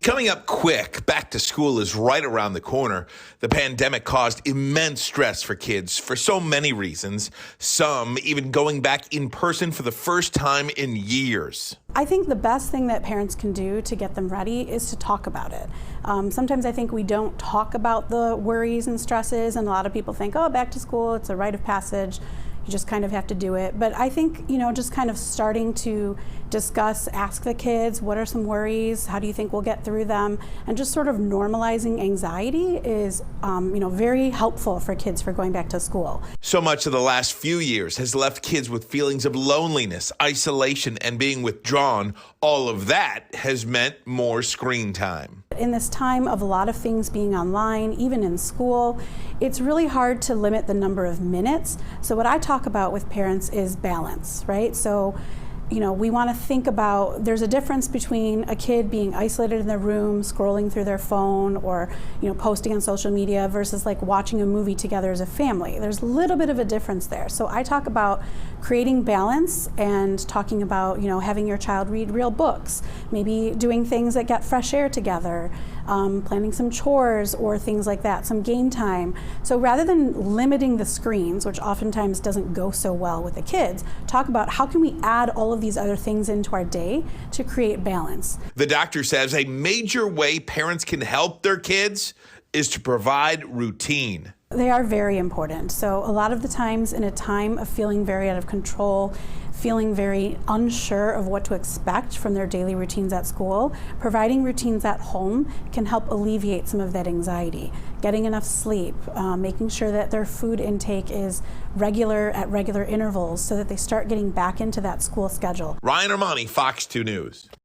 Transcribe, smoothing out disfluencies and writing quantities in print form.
Coming up quick, back to school is right around the corner. The pandemic caused immense stress for kids for so many reasons, some even going back in person for the first time in years. I think the best thing that parents can do to get them ready is to talk about it. Sometimes I think we don't talk about the worries and stresses, and a lot of people think, oh, back to school, it's a rite of passage. You just kind of have to do it. But I think, just kind of starting to discuss, ask the kids, what are some worries? How do you think we'll get through them? And just sort of normalizing anxiety is, very helpful for kids for going back to school. So much of the last few years has left kids with feelings of loneliness, isolation, and being withdrawn. All of that has meant more screen time. In this time of a lot of things being online, even in school, it's really hard to limit the number of minutes. So what I talk about with parents is balance, right? So, we want to think about, there's a difference between a kid being isolated in their room, scrolling through their phone, or, posting on social media versus like watching a movie together as a family. There's a little bit of a difference there. So I talk about creating balance and talking about, having your child read real books, maybe doing things that get fresh air together, planning some chores or things like that, some game time. So rather than limiting the screens, which oftentimes doesn't go so well with the kids, talk about how can we add all of these other things into our day to create balance. The doctor says a major way parents can help their kids is to provide routine. They are very important. So a lot of the times in a time of feeling very out of control, feeling very unsure of what to expect from their daily routines at school, providing routines at home can help alleviate some of that anxiety. Getting enough sleep, making sure that their food intake is at regular intervals so that they start getting back into that school schedule. Ryan Armani, Fox 2 News.